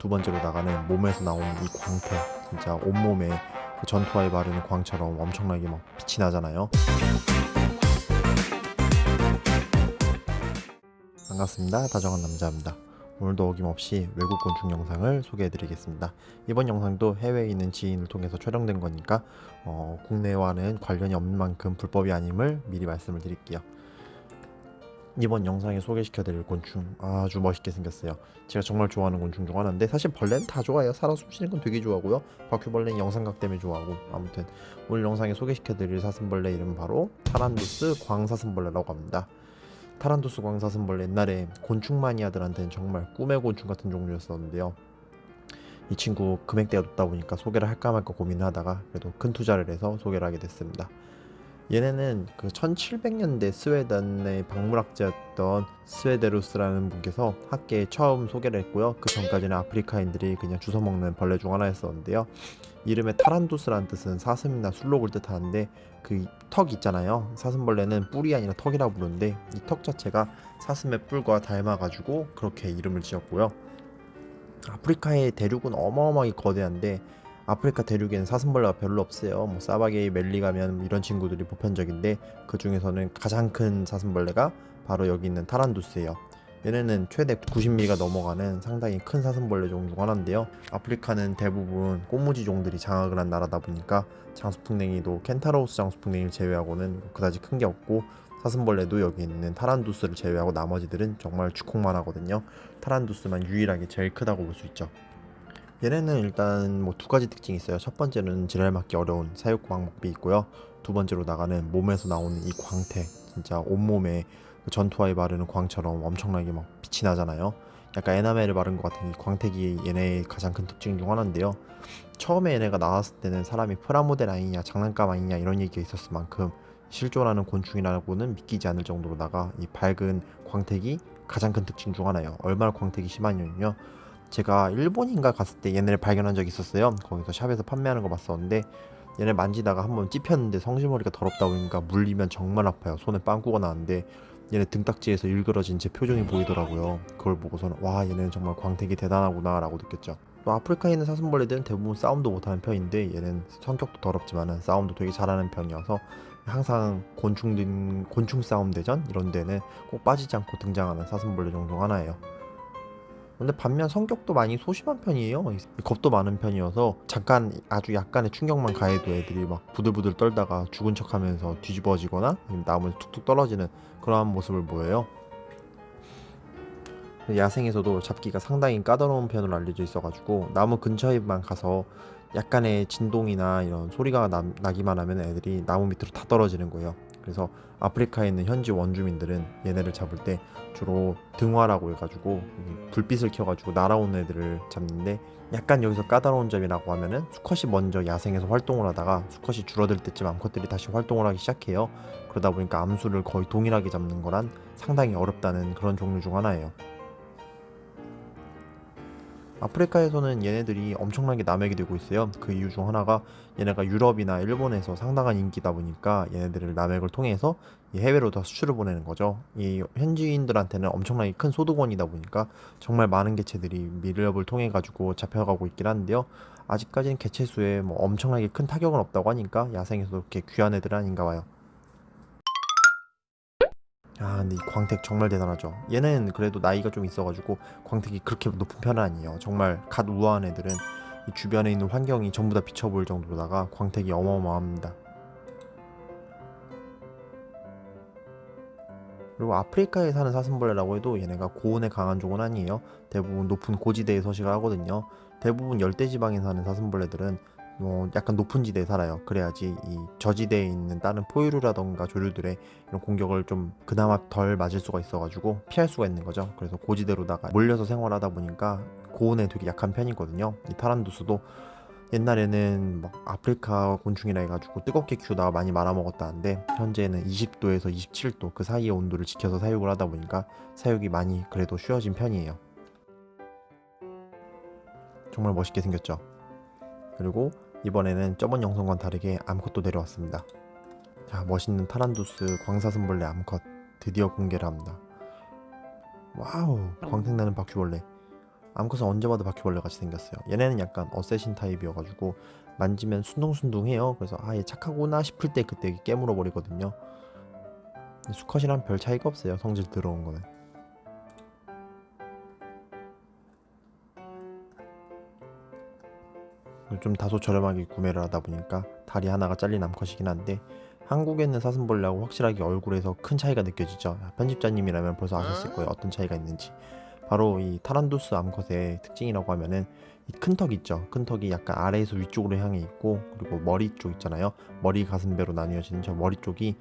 두 번째로 나가는 몸에서 나오는 이 광택, 진짜 온몸에 그 전투화에 바르는 광처럼 엄청나게 막 빛이 나잖아요. 반갑습니다. 다정한 남자입니다. 오늘도 어김없이 외국 곤충 영상을 소개해드리겠습니다. 이번 영상도 해외에 있는 지인을 통해서 촬영된 거니까 국내와는 관련이 없는 만큼 불법이 아님을 미리 말씀을 드릴게요. 이번 영상에 소개시켜드릴 곤충 아주 멋있게 생겼어요. 제가 정말 좋아하는 곤충 중 하나인데, 사실 벌레는 다 좋아해요. 살아 숨쉬는 건 되게 좋아하고요. 바퀴벌레는 영상각 때문에 좋아하고, 아무튼 오늘 영상에 소개시켜드릴 사슴벌레 이름은 바로 타란두스 광사슴벌레라고 합니다. 타란두스 광사슴벌레, 옛날에 곤충 마니아들한테는 정말 꿈의 곤충 같은 종류였었는데요. 이 친구 금액대가 높다 보니까 소개를 할까 말까 고민을 하다가 그래도 큰 투자를 해서 소개를 하게 됐습니다. 얘네는 그 1700년대 스웨덴의 박물학자였던 스웨데루스라는 분께서 학계에 처음 소개를 했고요. 그 전까지는 아프리카인들이 그냥 주워 먹는 벌레 중 하나였었는데요. 이름의 타란두스라는 뜻은 사슴이나 술록을 뜻하는데, 그 턱 있잖아요. 사슴벌레는 뿔이 아니라 턱이라고 부르는데, 이 턱 자체가 사슴의 뿔과 닮아가지고 그렇게 이름을 지었고요. 아프리카의 대륙은 어마어마하게 거대한데, 아프리카 대륙에는 사슴벌레가 별로 없어요. 뭐 사바게이, 멜리가면 이런 친구들이 보편적인데, 그 중에서는 가장 큰 사슴벌레가 바로 여기 있는 타란두스예요. 얘네는 최대 90mm가 넘어가는 상당히 큰 사슴벌레 종 중 하나인데요. 아프리카는 대부분 꽃무지 종들이 장악을 한 나라다 보니까 장수풍뎅이도 켄타로우스 장수풍뎅이를 제외하고는 그다지 큰 게 없고, 사슴벌레도 여기 있는 타란두스를 제외하고 나머지들은 정말 주콩만 하거든요. 타란두스만 유일하게 제일 크다고 볼 수 있죠. 얘네는 일단 뭐 두 가지 특징이 있어요. 첫 번째는 지랄 맞기 어려운 사육 방법이 있고요. 두 번째로 나가는 몸에서 나오는 이 광택, 진짜 온몸에 그 전투화에 바르는 광처럼 엄청나게 막 빛이 나잖아요. 약간 에나멜을 바른 것 같은 이 광택이 얘네의 가장 큰 특징 중 하나인데요. 처음에 얘네가 나왔을 때는 사람이 프라모델 아니냐, 장난감 아니냐 이런 얘기가 있었을 만큼 실존하는 곤충이라고는 믿기지 않을 정도로다가 이 밝은 광택이 가장 큰 특징 중 하나예요. 얼마나 광택이 심하냐면요, 제가 일본인가 갔을 때 얘네를 발견한 적이 있었어요. 거기서 샵에서 판매하는 거 봤었는데, 얘네 만지다가 한번 찝혔는데 성질머리가 더럽다 보니까 물리면 정말 아파요. 손에 빵꾸가 나는데 얘네 등딱지에서 일그러진 제 표정이 보이더라고요. 그걸 보고서는 와, 얘네는 정말 광택이 대단하구나 라고 느꼈죠. 또 아프리카에 있는 사슴벌레들은 대부분 싸움도 못하는 편인데, 얘는 성격도 더럽지만 싸움도 되게 잘하는 편이어서 항상 곤충 싸움 대전 이런 데는 꼭 빠지지 않고 등장하는 사슴벌레 종 중 하나예요. 근데 반면 성격도 많이 소심한 편이에요. 겁도 많은 편이어서 잠깐 아주 약간의 충격만 가해도 애들이 막 부들부들 떨다가 죽은 척하면서 뒤집어지거나 나무에서 툭툭 떨어지는 그러한 모습을 보여요. 야생에서도 잡기가 상당히 까다로운 편으로 알려져 있어가지고 나무 근처에만 가서 약간의 진동이나 이런 소리가 나기만 하면 애들이 나무 밑으로 다 떨어지는 거예요. 그래서 아프리카에 있는 현지 원주민들은 얘네를 잡을 때 주로 등화라고 해가지고 불빛을 켜가지고 날아오는 애들을 잡는데, 약간 여기서 까다로운 점이라고 하면은 수컷이 먼저 야생에서 활동을 하다가 수컷이 줄어들 때쯤 암컷들이 다시 활동을 하기 시작해요. 그러다 보니까 암수를 거의 동일하게 잡는 거란 상당히 어렵다는 그런 종류 중 하나예요. 아프리카에서는 얘네들이 엄청나게 남획이 되고 있어요. 그 이유 중 하나가 얘네가 유럽이나 일본에서 상당한 인기다 보니까 얘네들을 남획을 통해서 해외로 다 수출을 보내는 거죠. 이 현지인들한테는 엄청나게 큰 소득원이다 보니까 정말 많은 개체들이 밀렵을 통해 가지고 잡혀가고 있긴 한데요. 아직까지는 개체 수에 뭐 엄청나게 큰 타격은 없다고 하니까 야생에서 그렇게 귀한 애들은 아닌가 봐요. 근데 이 광택 정말 대단하죠. 얘는 그래도 나이가 좀 있어가지고 광택이 그렇게 높은 편은 아니에요. 정말 갓 우아한 애들은 이 주변에 있는 환경이 전부 다 비쳐 보일 정도로다가 광택이 어마어마합니다. 그리고 아프리카에 사는 사슴벌레라고 해도 얘네가 고온에 강한 종은 아니에요. 대부분 높은 고지대에 서식을 하거든요. 대부분 열대지방에 사는 사슴벌레들은 약간 높은 지대에 살아요. 그래야지 이 저지대에 있는 다른 포유류라던가 조류들의 이런 공격을 좀 그나마 덜 맞을 수가 있어가지고 피할 수가 있는 거죠. 그래서 고지대로다가 몰려서 생활하다 보니까 고온에 되게 약한 편이거든요. 이 타란두스도 옛날에는 막 아프리카 곤충이라 해가지고 뜨겁게 키우다가 많이 말아먹었다는데, 현재는 20도에서 27도 그 사이의 온도를 지켜서 사육을 하다 보니까 사육이 많이 그래도 쉬워진 편이에요. 정말 멋있게 생겼죠. 그리고 이번에는 저번 영상과는 다르게 암컷도 내려왔습니다. 자, 멋있는 타란두스 광사슴벌레 암컷 드디어 공개를 합니다. 와우, 광택나는 바퀴벌레. 암컷은 언제 봐도 바퀴벌레 같이 생겼어요. 얘네는 약간 어쌔신 타입이어가지고 만지면 순둥순둥해요. 그래서 얘 착하구나 싶을 때 그때 깨물어 버리거든요. 수컷이랑 별 차이가 없어요. 성질 들어온 거는. 좀 다소 저렴하게 구매를 하다 보니까 다리 하나가 잘린 암컷이긴 한데 한국에 있는 사슴벌레하고 확실하게 얼굴에서 큰 차이가 느껴지죠. 편집자님이라면 벌써 아셨을 거예요. 어떤 차이가 있는지. 바로 이 타란두스 암컷의 특징이라고 하면은 이 큰 턱 있죠. 큰 턱이 약간 아래에서 위쪽으로 향해 있고, 그리고 머리 쪽 있잖아요. 머리 가슴배로 나뉘어지는 저 머리 쪽이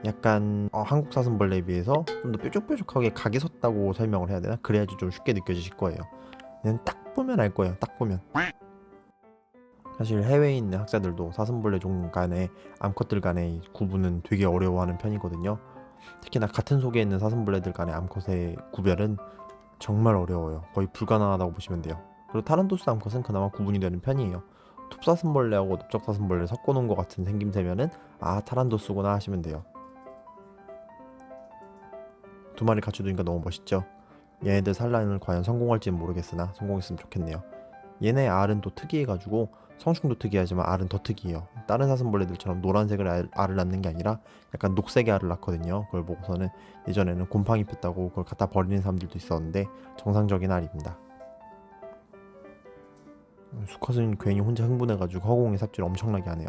약간 한국 사슴벌레에 비해서 좀 더 뾰족뾰족하게 각이 섰다고 설명을 해야 되나? 그래야지 좀 쉽게 느껴지실 거예요. 그냥 딱 보면 알 거예요. 딱 보면. 사실 해외에 있는 학자들도 사슴벌레 종 간의 암컷들 간의 구분은 되게 어려워하는 편이거든요. 특히나 같은 속에 있는 사슴벌레들 간의 암컷의 구별은 정말 어려워요. 거의 불가능하다고 보시면 돼요. 그리고 타란토스 암컷은 그나마 구분이 되는 편이에요. 톱사슴벌레하고 넓적사슴벌레를 섞어놓은 것 같은 생김새면은 타란토스구나 하시면 돼요. 두 마리 같이 두니까 너무 멋있죠? 얘네들 산란을 과연 성공할지는 모르겠으나 성공했으면 좋겠네요. 얘네 알은 또 특이해가지고 성충도 특이하지만 알은 더 특이해요. 다른 사슴벌레들처럼 노란색을 알을 낳는 게 아니라 약간 녹색의 알을 낳거든요. 그걸 보고서는 예전에는 곰팡이 폈다고 그걸 갖다 버리는 사람들도 있었는데 정상적인 알입니다. 수컷은 괜히 혼자 흥분해가지고 허공에 삽질 엄청나게 하네요.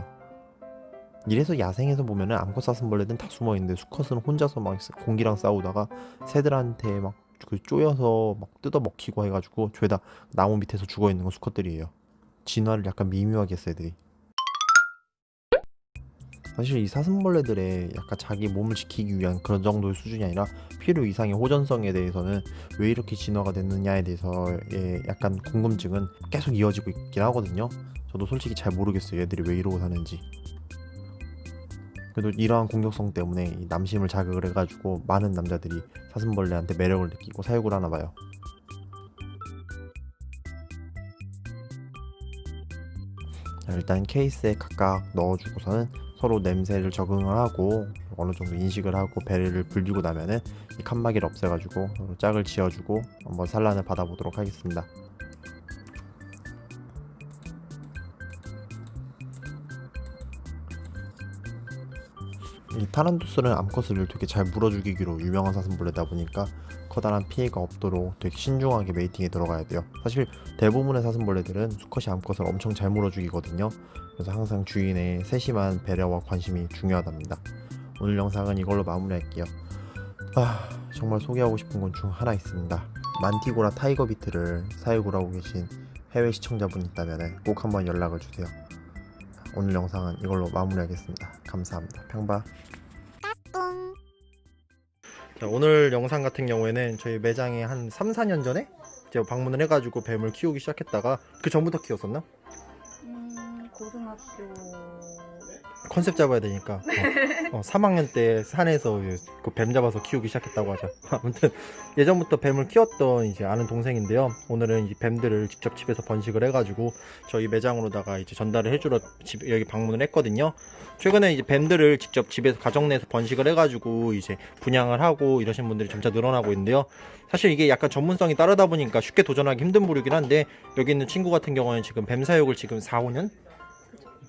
이래서 야생에서 보면은 암컷 사슴벌레들은 다 숨어있는데 수컷은 혼자서 막 공기랑 싸우다가 새들한테 막 쪼여서 막 뜯어먹히고 해가지고 죄다 나무 밑에서 죽어있는 건 수컷들이에요. 진화를 약간 미묘하게 했어 애들이. 사실 이 사슴벌레들의 약간 자기 몸을 지키기 위한 그런 정도의 수준이 아니라 필요 이상의 호전성에 대해서는 왜 이렇게 진화가 됐느냐에 대해서의 약간 궁금증은 계속 이어지고 있긴 하거든요. 저도 솔직히 잘 모르겠어요. 얘들이 왜 이러고 사는지. 그래도 이러한 공격성 때문에 이 남심을 자극을 해가지고 많은 남자들이 사슴벌레한테 매력을 느끼고 사육을 하나 봐요. 일단 케이스에 각각 넣어주고서는 서로 냄새를 적응을 하고 어느 정도 인식을 하고 배를 불리고 나면은 이 칸막이를 없애가지고 서로 짝을 지어주고 한번 산란을 받아보도록 하겠습니다. 이 타란토스는 암컷을 되게 잘 물어주기로 유명한 사슴벌레다 보니까 커다란 피해가 없도록 되게 신중하게 메이팅에 들어가야 돼요. 사실 대부분의 사슴벌레들은 수컷이 암컷을 엄청 잘 물어주기거든요. 그래서 항상 주인의 세심한 배려와 관심이 중요하답니다. 오늘 영상은 이걸로 마무리할게요. 정말 소개하고 싶은 건 중 하나 있습니다. 만티고라 타이거 비트를 사육을 하고 계신 해외 시청자분 있다면 꼭 한번 연락을 주세요. 오늘 영상은 이걸로 마무리하겠습니다. 감사합니다. 평바. 자, 오늘 영상 같은 경우에는 저희 매장에 한 3, 4년 전에 제가 방문을 해가지고 뱀을 키우기 시작했다가 그 전부터 키웠었나? 고등학교 컨셉 잡아야 되니까 3학년 때 산에서 그 뱀 잡아서 키우기 시작했다고 하죠. 아무튼 예전부터 뱀을 키웠던 이제 아는 동생인데요. 오늘은 이 뱀들을 직접 집에서 번식을 해가지고 저희 매장으로다가 이제 전달을 해주러 여기 방문을 했거든요. 최근에 이제 뱀들을 직접 집에서 가정 내에서 번식을 해가지고 이제 분양을 하고 이러신 분들이 점차 늘어나고 있는데요. 사실 이게 약간 전문성이 따르다 보니까 쉽게 도전하기 힘든 부류긴 한데 여기 있는 친구 같은 경우는 지금 뱀 사육을 지금 4, 5년?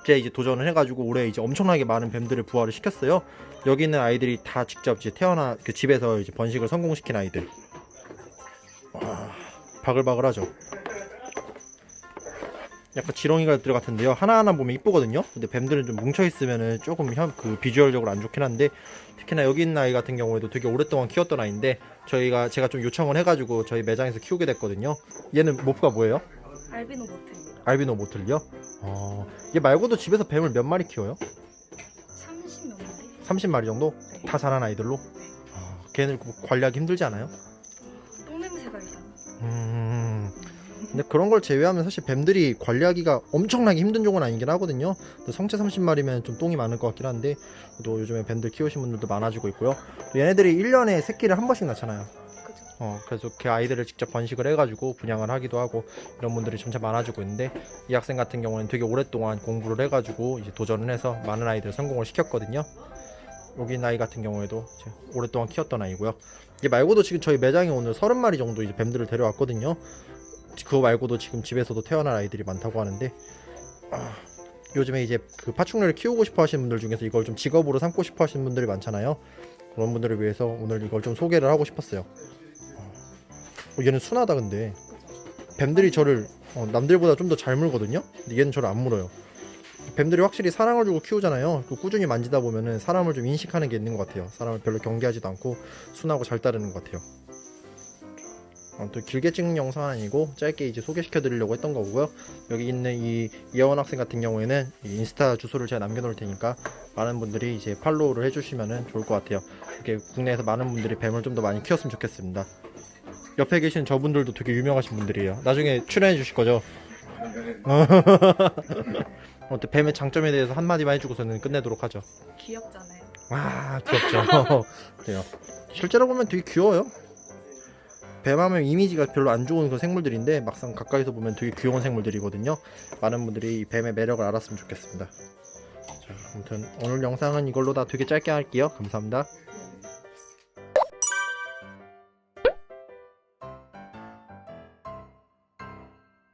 이제 도전을 해가지고 올해 이제 엄청나게 많은 뱀들을 부화를 시켰어요. 여기 있는 아이들이 다 직접 이제 태어나 그 집에서 이제 번식을 성공시킨 아이들. 와, 바글바글하죠. 약간 지렁이가들 같은데요. 하나하나 보면 이쁘거든요. 근데 뱀들은 좀 뭉쳐 있으면은 조금 그 비주얼적으로 안 좋긴 한데 특히나 여기 있는 아이 같은 경우에도 되게 오랫동안 키웠던 아이인데 제가 좀 요청을 해가지고 저희 매장에서 키우게 됐거든요. 얘는 모프가 뭐예요? 알비노 모틀 알비노 모틀리요? 얘 말고도 집에서 뱀을 몇 마리 키워요? 30몇 마리? 30마리 정도? 네. 다 자란 아이들로? 걔네를 관리하기 힘들지 않아요? 똥냄새가 일단 근데 그런 걸 제외하면 사실 뱀들이 관리하기가 엄청나게 힘든 종은 아니긴 하거든요. 성체 30마리면 좀 똥이 많을 것 같긴 한데 또 요즘에 뱀들 키우신 분들도 많아지고 있고요. 또 얘네들이 1년에 새끼를 한 번씩 낳잖아요. 그래서 그 아이들을 직접 번식을 해가지고 분양을 하기도 하고 이런 분들이 점차 많아지고 있는데 이 학생 같은 경우는 되게 오랫동안 공부를 해가지고 이제 도전을 해서 많은 아이들을 성공을 시켰거든요. 여기 있는 아이 같은 경우에도 오랫동안 키웠던 아이고요. 얘 말고도 지금 저희 매장에 오늘 30마리 정도 이제 뱀들을 데려왔거든요. 그거 말고도 지금 집에서도 태어날 아이들이 많다고 하는데 요즘에 이제 그 파충류를 키우고 싶어 하시는 분들 중에서 이걸 좀 직업으로 삼고 싶어 하시는 분들이 많잖아요. 그런 분들을 위해서 오늘 이걸 좀 소개를 하고 싶었어요. 얘는 순하다. 근데 뱀들이 저를 남들보다 좀 더 잘 물거든요. 근데 얘는 저를 안 물어요. 뱀들이 확실히 사랑을 주고 키우잖아요. 또 꾸준히 만지다 보면은 사람을 좀 인식하는 게 있는 것 같아요. 사람을 별로 경계하지도 않고 순하고 잘 따르는 것 같아요. 또 길게 찍는 영상은 아니고 짧게 이제 소개시켜 드리려고 했던 거고요. 여기 있는 이 이하원 학생 같은 경우에는 이 인스타 주소를 제가 남겨 놓을 테니까 많은 분들이 이제 팔로우를 해주시면 좋을 것 같아요. 이렇게 국내에서 많은 분들이 뱀을 좀 더 많이 키웠으면 좋겠습니다. 옆에 계신 저분들도 되게 유명하신 분들이에요. 나중에 출연해 주실 거죠? 뱀의 장점에 대해서 한마디만 해주고서는 끝내도록 하죠. 귀엽잖아요. 아, 귀엽죠. 그래요. 실제로 보면 되게 귀여워요. 뱀하면 이미지가 별로 안 좋은 그 생물들인데 막상 가까이서 보면 되게 귀여운 생물들이거든요. 많은 분들이 이 뱀의 매력을 알았으면 좋겠습니다. 자, 아무튼 오늘 영상은 이걸로 다 되게 짧게 할게요. 감사합니다.